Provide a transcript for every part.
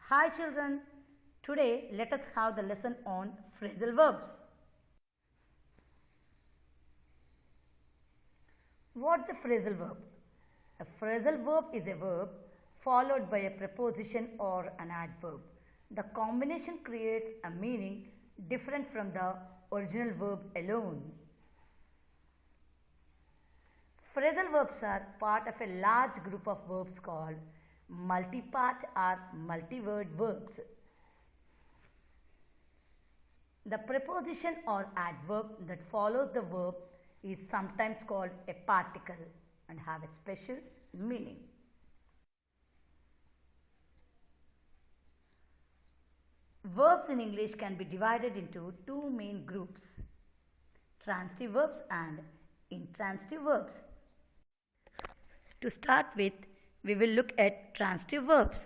Hi children, today let us have the lesson on phrasal verbs. What's a phrasal verb? A phrasal verb is a verb followed by a preposition or an adverb. The combination creates a meaning different from the original verb alone. Phrasal verbs are part of a large group of verbs called multi-part or multi-word verbs. The preposition or adverb that follows the verb is sometimes called a particle and have a special meaning. Verbs in English can be divided into two main groups, transitive verbs and intransitive verbs. To start with, we will look at transitive verbs.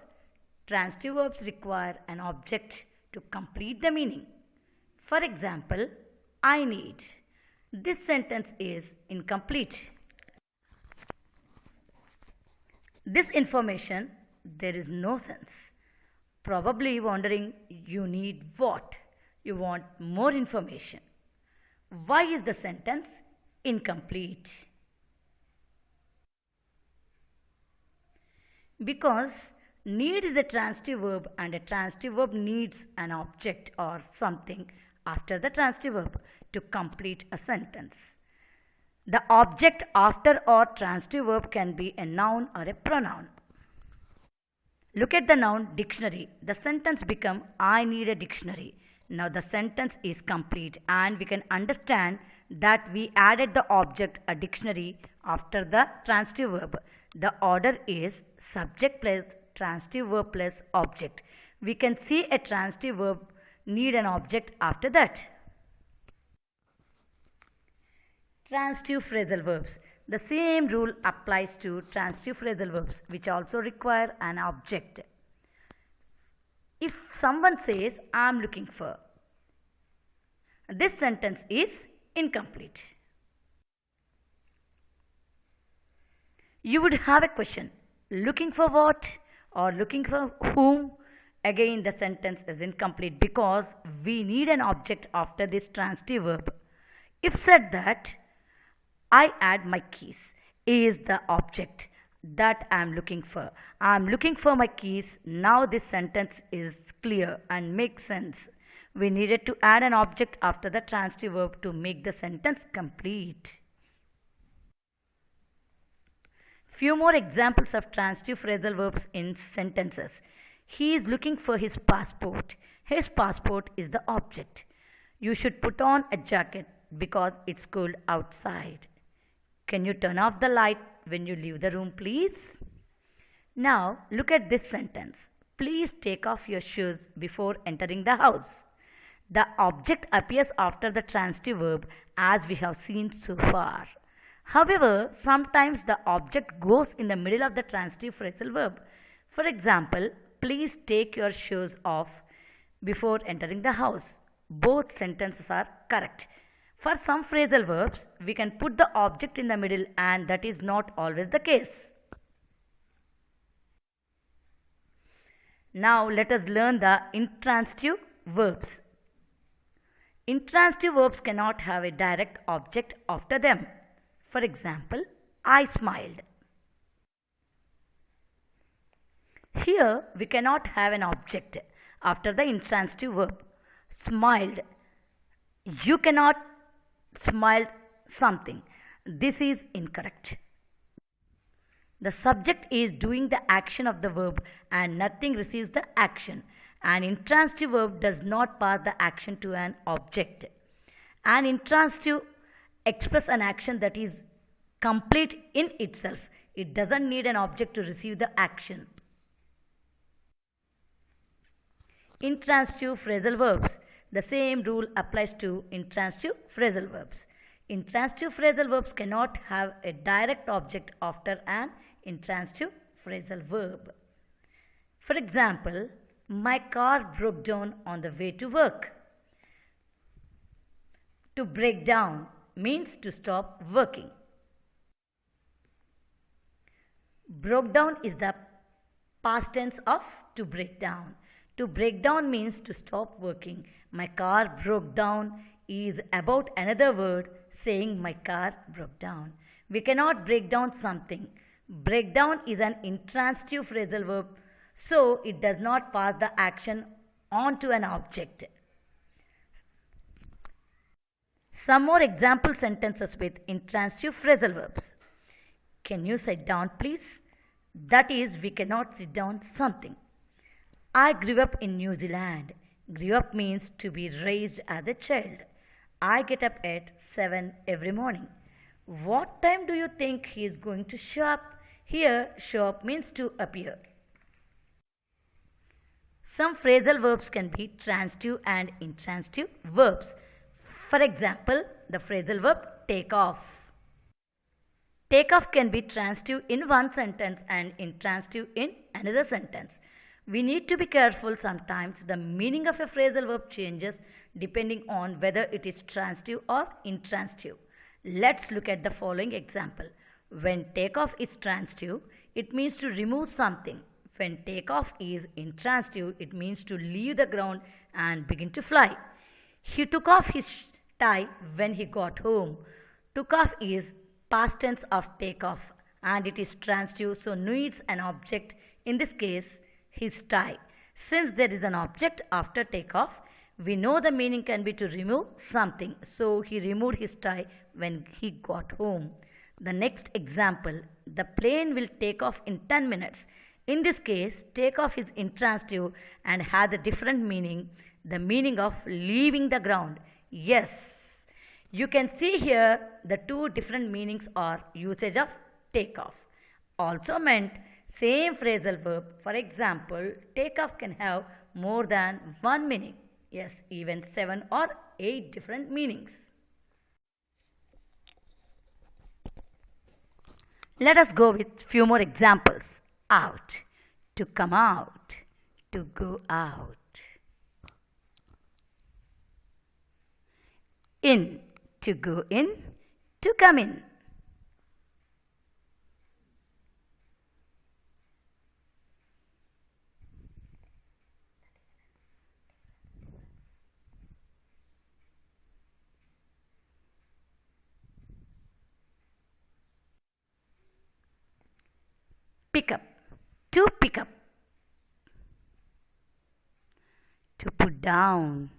Transitive verbs require an object to complete the meaning. For example, I need. This sentence is incomplete. This information, there is no sense. Probably wondering, you need what? You want more information. Why is the sentence incomplete? Because need is a transitive verb and a transitive verb needs an object or something after the transitive verb to complete a sentence. The object after or transitive verb can be a noun or a pronoun. Look at the noun dictionary. The sentence becomes I need a dictionary. Now the sentence is complete and we can understand that we added the object a dictionary after the transitive verb. The order is subject plus transitive verb plus object. We can see a transitive verb need an object after that. Transitive phrasal verbs. The same rule applies to transitive phrasal verbs which also require an object. If someone says, I am looking for, this sentence is incomplete. You would have a question, looking for what or looking for whom? Again the sentence is incomplete because we need an object after this transitive verb. If said that I add my keys is the object that I am looking for. I am looking for my keys. Now this sentence is clear and makes sense. We needed to add an object after the transitive verb to make the sentence complete. Few more examples of transitive phrasal verbs in sentences. He is looking for his passport. His passport is the object. You should put on a jacket because it's cold outside. Can you turn off the light when you leave the room, please? Now look at this sentence. Please take off your shoes before entering the house. The object appears after the transitive verb as we have seen so far. However, sometimes the object goes in the middle of the transitive phrasal verb. For example, please take your shoes off before entering the house. Both sentences are correct. For some phrasal verbs, we can put the object in the middle and that is not always the case. Now let us learn the intransitive verbs. Intransitive verbs cannot have a direct object after them. For example, I smiled. Here we cannot have an object after the intransitive verb. Smiled. You cannot smile something. This is incorrect. The subject is doing the action of the verb and nothing receives the action. An intransitive verb does not pass the action to an object. An intransitive express an action that is complete in itself. It doesn't need an object to receive the action. Intransitive phrasal verbs. The same rule applies to intransitive phrasal verbs. Intransitive phrasal verbs cannot have a direct object after an intransitive phrasal verb. For example, my car broke down on the way to work. To break down means to stop working. Broke down is the past tense of to break down. To break down means to stop working. My car broke down is about another word saying my car broke down. We cannot break down something. Break down is an intransitive phrasal verb, so it does not pass the action on to an object. Some more example sentences with intransitive phrasal verbs. Can you sit down, please? That is, we cannot sit down something. I grew up in New Zealand. Grew up means to be raised as a child. I get up at 7 every morning. What time do you think he is going to show up? Here, show up means to appear. Some phrasal verbs can be transitive and intransitive verbs. For example, the phrasal verb take off. Take off can be transitive in one sentence and intransitive in another sentence. We need to be careful. Sometimes the meaning of a phrasal verb changes depending on whether it is transitive or intransitive. Let's look at the following example. When take off is transitive, it means to remove something. When take off is intransitive, it means to leave the ground and begin to fly. He took off his tie when he got home. Took off is past tense of take off and it is transitive, so needs an object, in this case his tie. Since there is an object after take off, we know the meaning can be to remove something, so he removed his tie when he got home. The next example, the plane will take off in 10 minutes. In this case, take off is intransitive and has a different meaning, the meaning of leaving the ground. Yes, you can see here the two different meanings are usage of take off. Also meant same phrasal verb. For example, take off can have more than one meaning. Yes, even 7 or 8 different meanings. Let us go with few more examples. Out, to come out, to go out. In, to go in, to come in. Pick up, to pick up. To put down.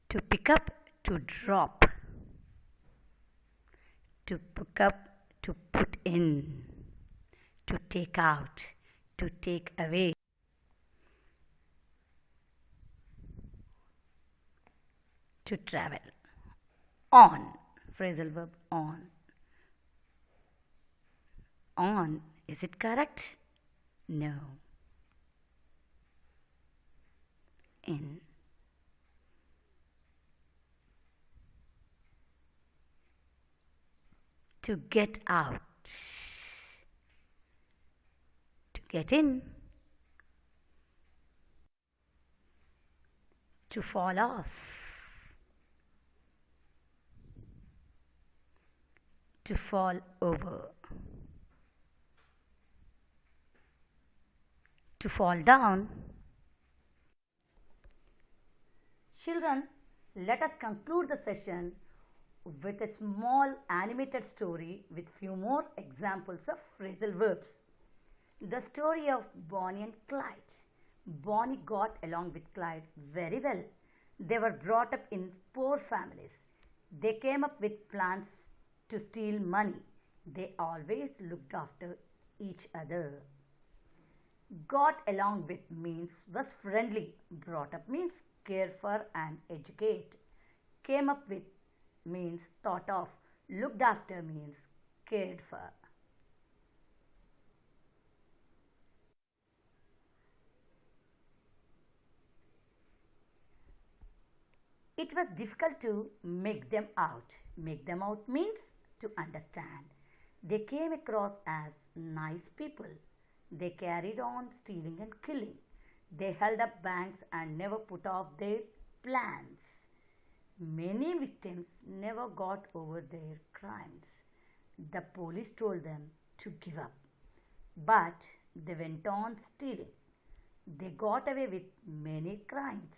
To pick up, to drop. To pick up, to put in. To take out, to take away. To travel. On, phrasal verb on. On, is it correct? No. In. To get out. To get in. To fall off. To fall over. To fall down. Children, let us conclude the session with a small animated story with few more examples of phrasal verbs. The story of Bonnie and Clyde. Bonnie got along with Clyde very well. They were brought up in poor families. They came up with plans to steal money. They always looked after each other. Got along with means was friendly. Brought up means care for and educate. Came up with means thought of. Looked after means cared for. It was difficult to make them out. Make them out means to understand. They came across as nice people. They carried on stealing and killing. They held up banks and never put off their plans. Many victims never got over their crimes. The police told them to give up, but they went on stealing. They got away with many crimes.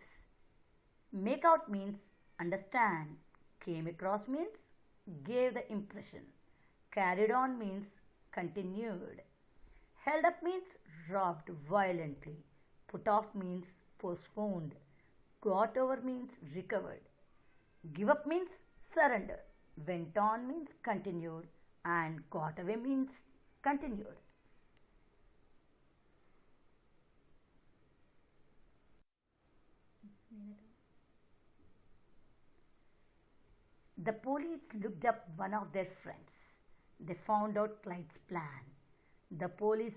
Make out means understand. Came across means gave the impression. Carried on means continued. Held up means robbed violently. Put off means postponed. Got over means recovered. Give up means surrender. Went on means continued. And got away means continued. The police looked up one of their friends. They found out Clyde's plan. The police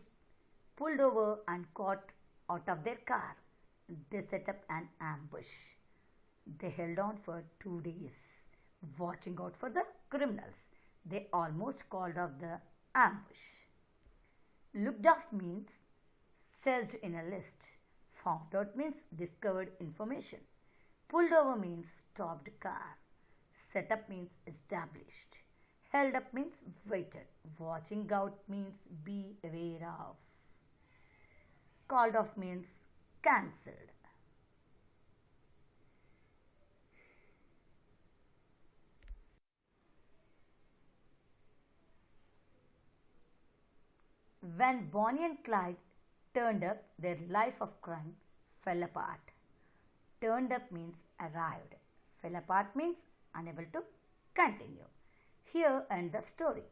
pulled over and got out of their car. They set up an ambush. They held on for 2 days, watching out for the criminals. They almost called off the ambush. Looked off means searched in a list. Found out means discovered information. Pulled over means stopped car. Set up means established. Held up means waited. Watching out means be aware of. Called off means cancelled. When Bonnie and Clyde turned up, their life of crime fell apart. Turned up means arrived. Fell apart means unable to continue. Here ends the story.